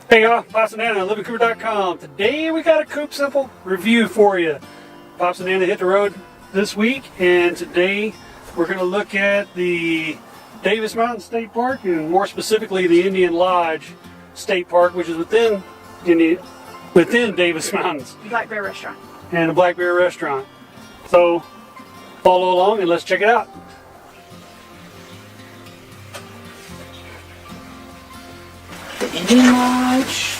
Hey y'all, Pops and Nana, LivingCooper.com. Today we got a Coop Simple review for you. Pops and Nana hit the road this week, and today we're going to look at the Davis Mountain State Park, and more specifically the Indian Lodge State Park, which is within Davis Mountains. Black Bear Restaurant. And the Black Bear Restaurant. So follow along and let's check it out. The Indian Lodge,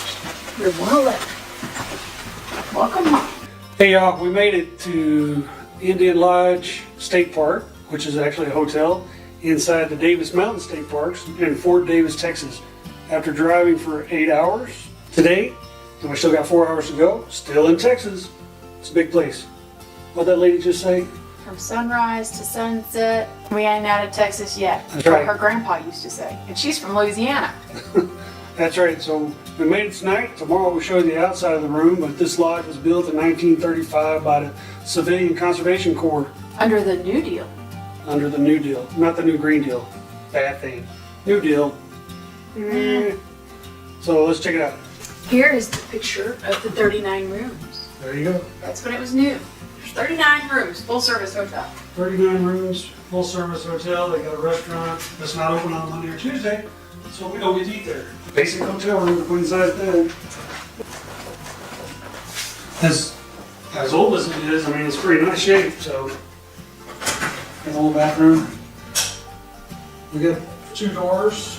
Room 111. Welcome home. Hey y'all, we made it to Indian Lodge State Park, which is actually a hotel inside the Davis Mountain State Parks in Fort Davis, Texas. After driving for 8 hours today, and we still got 4 hours to go, still in Texas. It's a big place. What'd that lady just say? From sunrise to sunset. We ain't out of Texas yet. That's right. Her grandpa used to say. And she's from Louisiana. That's right. So we made it tonight. Tomorrow we'll show you the outside of the room, but this lodge was built in 1935 by the Civilian Conservation Corps. Under the New Deal. Under the New Deal. Not the New Green Deal. Bad thing. New Deal. So let's check it out. Here is the picture of the 39 rooms. There you go. That's when it was new. There's 39 rooms, full service hotel. 39 rooms, full service hotel. They got a restaurant that's not open on Monday or Tuesday, so we always eat there. Basic hotel room, queen size bed. As old as it is, I mean, it's pretty nice shape. So, got a little bathroom. We got 2 doors.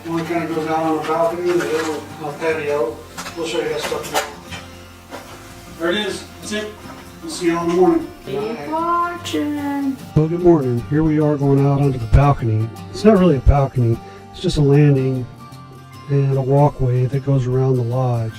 One kind of goes out on a balcony, the other on a patio. We'll show you that stuff tomorrow. There it is. That's it. We'll see you all in the morning. Keep watching. Well, good morning. Here we are going out onto the balcony. It's not really a balcony. It's just a landing and a walkway that goes around the lodge.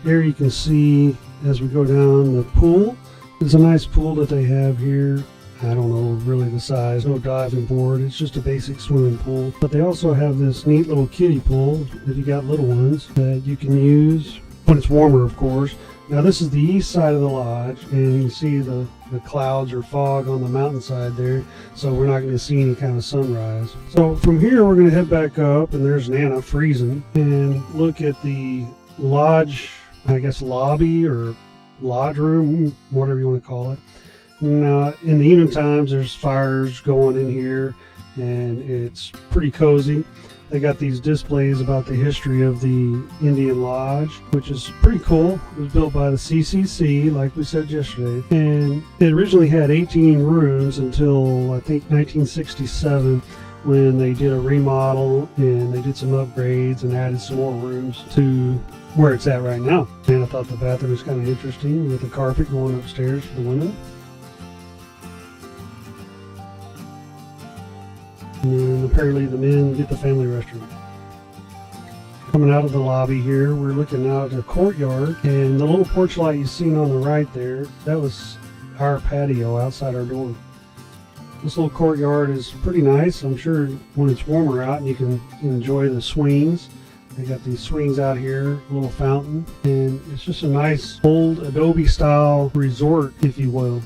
Here you can see as we go down the pool. It's a nice pool that they have here. I don't know really the size, no diving board, it's just a basic swimming pool. But they also have this neat little kiddie pool if you got little ones that you can use when it's warmer, of course. Now this is the east side of the lodge, and you can see the clouds or fog on the mountainside there, so we're not going to see any kind of sunrise. So from here we're going to head back up, and there's Nana freezing, and look at the lodge, I guess lobby or lodge room, whatever you want to call it. Now, in the evening times, there's fires going in here, and it's pretty cozy. They got these displays about the history of the Indian Lodge, which is pretty cool. It was built by the CCC, like we said yesterday, and it originally had 18 rooms until, I think, 1967, when they did a remodel and they did some upgrades and added some more rooms to where it's at right now. And I thought the bathroom was kind of interesting with the carpet going upstairs for the women. And apparently the men get the family restroom. Coming out of the lobby here, we're looking out at the courtyard, and the little porch light you've seen on the right there, that was our patio outside our door. This little courtyard is pretty nice. I'm sure when it's warmer out and you can enjoy the swings. They got these swings out here, a little fountain, and it's just a nice old Adobe style resort, if you will.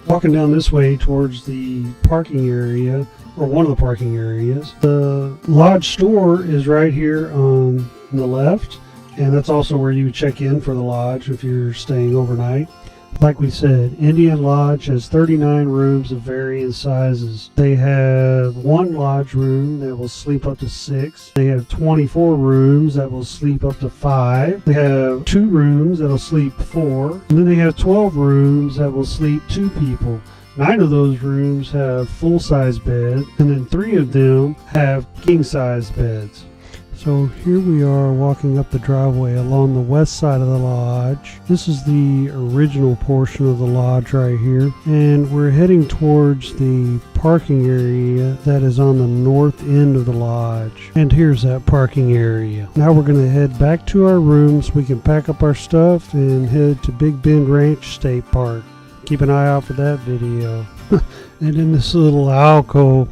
Walking down this way towards the parking area, or one of the parking areas. The lodge store is right here on the left, and that's also where you check in for the lodge if you're staying overnight. Like we said, Indian Lodge has 39 rooms of varying sizes. They have 1 lodge room that will sleep up to 6. They have 24 rooms that will sleep up to 5. They have 2 rooms that will sleep 4. And then they have 12 rooms that will sleep 2 people. 9 of those rooms have full-size beds, and then 3 of them have king-size beds. So here we are walking up the driveway along the west side of the lodge. This is the original portion of the lodge right here, and we're heading towards the parking area that is on the north end of the lodge. And here's that parking area. Now we're going to head back to our rooms. We can pack up our stuff and head to Big Bend Ranch State Park. Keep an eye out for that video. And in this little alcove,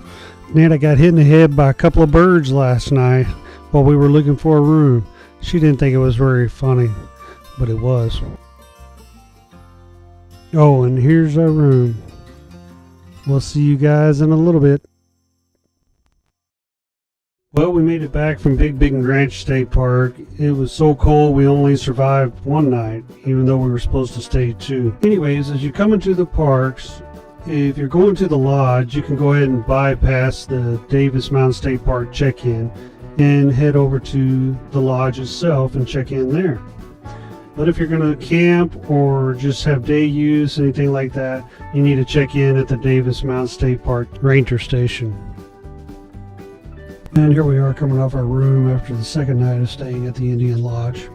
Nana got hit in the head by a couple of birds last night while we were looking for a room. She didn't think it was very funny, but it was. Oh, and here's our room. We'll see you guys in a little bit. Well, we made it back from Big Ranch State Park. It was so cold we only survived one night, even though we were supposed to stay 2. Anyways, as you come into the parks, if you're going to the lodge, you can go ahead and bypass the Davis Mountain State Park check-in and head over to the lodge itself and check in there. But if you're going to camp or just have day use, anything like that, you need to check in at the Davis Mountain State Park Ranger Station. And here we are coming off our room after the second night of staying at the Indian Lodge.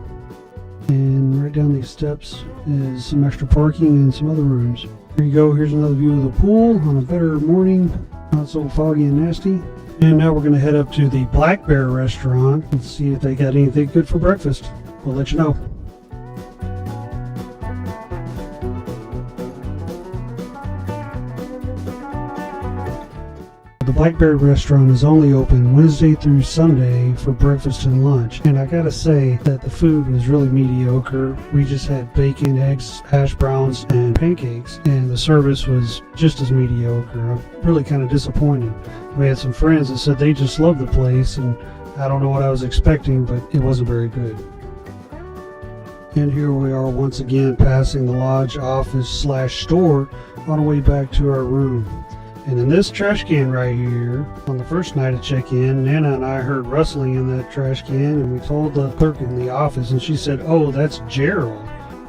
And right down these steps is some extra parking and some other rooms. Here you go, here's another view of the pool on a better morning, not so foggy and nasty. And now we're going to head up to the Black Bear restaurant and see if they got anything good for breakfast. We'll let you know. The Black Bear restaurant is only open Wednesday through Sunday for breakfast and lunch. And I gotta say that the food was really mediocre. We just had bacon, eggs, hash browns, and pancakes. And the service was just as mediocre. I'm really kind of disappointed. We had some friends that said they just loved the place, and I don't know what I was expecting, but it wasn't very good. And here we are once again passing the lodge office/store on our way back to our room. And in this trash can right here, on the first night of check-in, Nana and I heard rustling in that trash can, and we told the clerk in the office, and she said, "Oh, that's Gerald."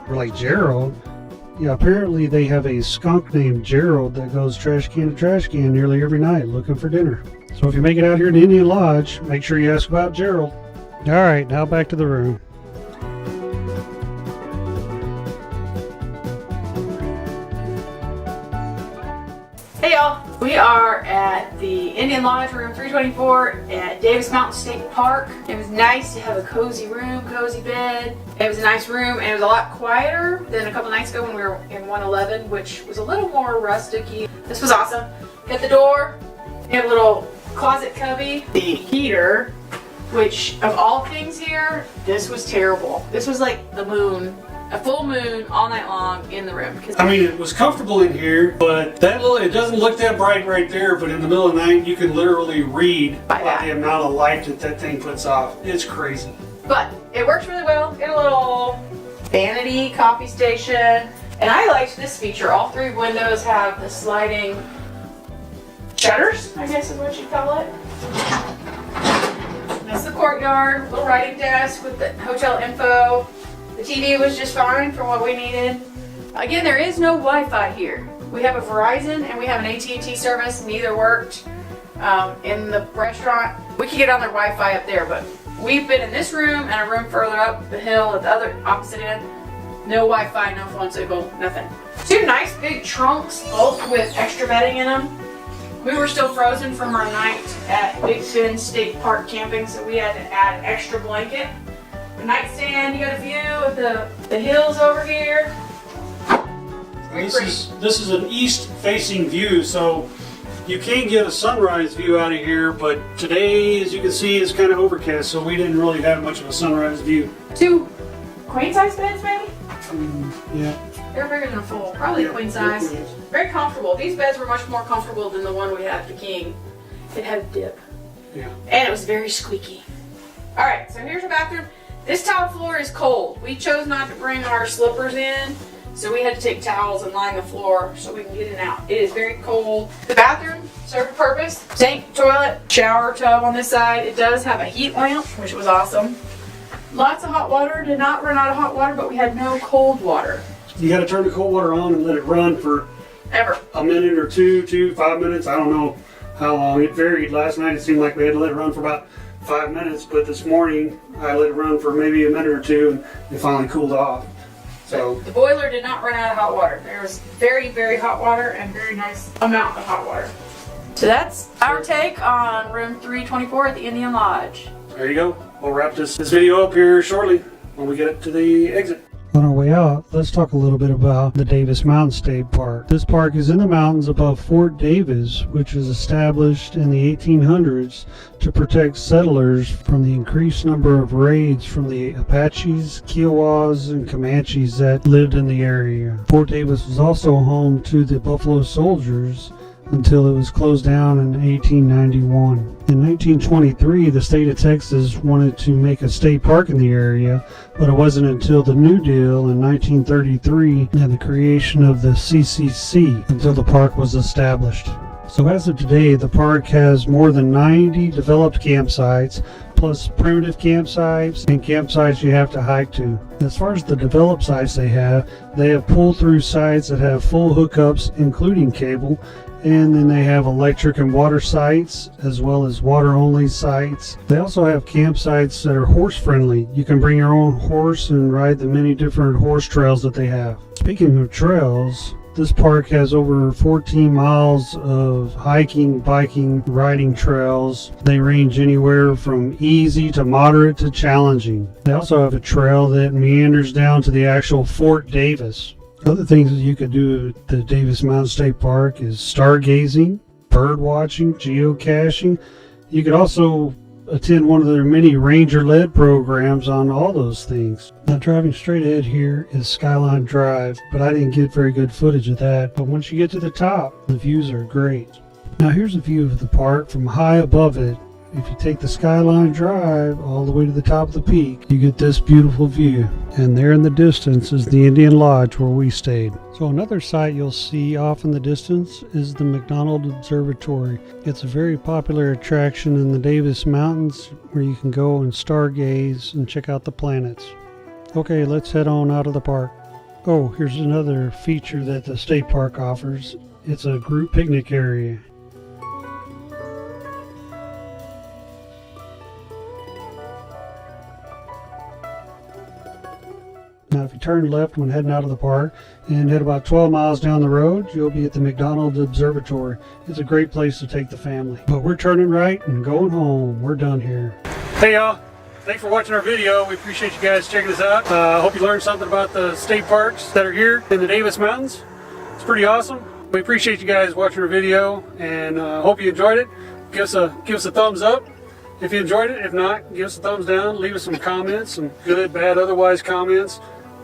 We're like, "Gerald?" Yeah, apparently they have a skunk named Gerald that goes trash can to trash can nearly every night looking for dinner. So if you make it out here to Indian Lodge, make sure you ask about Gerald. All right, now back to the room. Hey y'all, we are at the Indian Lodge, room 324 at Davis Mountain State Park. It was nice to have a cozy room, cozy bed. It was a nice room, and it was a lot quieter than a couple nights ago when we were in 111, which was a little more rustic-y. This was awesome. Got the door, we have a little closet cubby, the heater, which of all things here, this was terrible. This was like the moon. A full moon all night long in the room. I mean, it was comfortable in here, but it doesn't look that bright right there, but in the middle of the night, you can literally read by the amount of light that thing puts off. It's crazy. But it works really well. Get a little vanity coffee station. And I liked this feature. All 3 windows have the sliding shutters, I guess is what you call it. That's the courtyard, little writing desk with the hotel info. The TV was just fine for what we needed. Again, there is no Wi-Fi here. We have a Verizon and we have an AT&T service. Neither worked in the restaurant. We could get on their Wi-Fi up there, but we've been in this room and a room further up the hill at the other opposite end. No Wi-Fi, no phone signal, nothing. 2 nice big trunks, both with extra bedding in them. We were still frozen from our night at Big State Park camping, so we had to add an extra blanket. A nightstand, you got a view of the hills over here. This is an east-facing view, so you can get a sunrise view out of here, but today, as you can see, it's kind of overcast, so we didn't really have much of a sunrise view. 2 queen-size beds, maybe? Yeah. They're bigger than a full, probably queen-size. Very comfortable. These beds were much more comfortable than the one we had at the King. It had a dip. Yeah. And it was very squeaky. All right, so here's your bathroom. This tile floor is cold. We chose not to bring our slippers in, so we had to take towels and line the floor so we can get in and out. It is very cold. The bathroom served a purpose. Sink, toilet, shower tub on this side. It does have a heat lamp, which was awesome. Lots of hot water. Did not run out of hot water, but we had no cold water. You got to turn the cold water on and let it run for a minute or 2, 5 minutes. I don't know how long. It varied. Last night it seemed like we had to let it run for about 5 minutes, but this morning I let it run for maybe a minute or 2 and it finally cooled off. So the boiler did not run out of hot water. There was very, very hot water and very nice amount of hot water. So that's our take on room 324 at the Indian Lodge. There you go. We'll wrap this video up here shortly when we get to the exit. On our way out, let's talk a little bit about the Davis Mountain State Park. This park is in the mountains above Fort Davis, which was established in the 1800s to protect settlers from the increased number of raids from the Apaches, Kiowas, and Comanches that lived in the area. Fort Davis was also home to the Buffalo Soldiers, until it was closed down in 1891. In 1923, the state of Texas wanted to make a state park in the area, but it wasn't until the New Deal in 1933 and the creation of the CCC until the park was established. So as of today, the park has more than 90 developed campsites, plus primitive campsites and campsites you have to hike to. As far as the developed sites they have pull-through sites that have full hookups, including cable, and then they have electric and water sites, as well as water-only sites. They also have campsites that are horse-friendly. You can bring your own horse and ride the many different horse trails that they have. Speaking of trails, this park has over 14 miles of hiking, biking, riding trails. They range anywhere from easy to moderate to challenging. They also have a trail that meanders down to the actual Fort Davis. Other things that you could do at the Davis Mountain State Park is stargazing, bird watching, geocaching. You could also attend one of their many ranger-led programs on all those things. Now driving straight ahead here is Skyline Drive, but I didn't get very good footage of that. But once you get to the top, the views are great. Now here's a view of the park from high above it. If you take the Skyline Drive all the way to the top of the peak, you get this beautiful view. And there in the distance is the Indian Lodge where we stayed. So another site you'll see off in the distance is the McDonald Observatory. It's a very popular attraction in the Davis Mountains where you can go and stargaze and check out the planets. Okay, let's head on out of the park. Oh, here's another feature that the state park offers. It's a group picnic area. Now if you turn left when heading out of the park and head about 12 miles down the road, you'll be at the McDonald Observatory. It's a great place to take the family. But we're turning right and going home. We're done here. Hey y'all, thanks for watching our video. We appreciate you guys checking us out. I hope you learned something about the state parks that are here in the Davis Mountains. It's pretty awesome. We appreciate you guys watching our video and hope you enjoyed it. Give us a thumbs up if you enjoyed it. If not, give us a thumbs down. Leave us some comments, some good, bad, otherwise comments.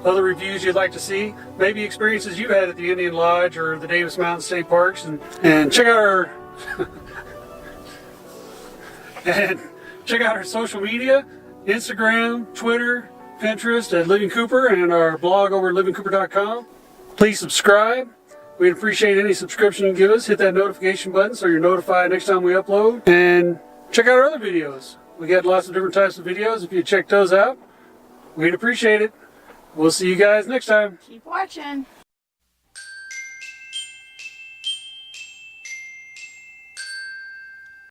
Other reviews you'd like to see, maybe experiences you've had at the Indian Lodge or the Davis Mountain State Parks, and check out our check out our social media, Instagram, Twitter, Pinterest at LivingCooper, and our blog over at livingcooper.com. Please subscribe. We'd appreciate any subscription you give us. Hit that notification button so you're notified next time we upload. And check out our other videos. We got lots of different types of videos. If you check those out, we'd appreciate it. We'll see you guys next time. Keep watching.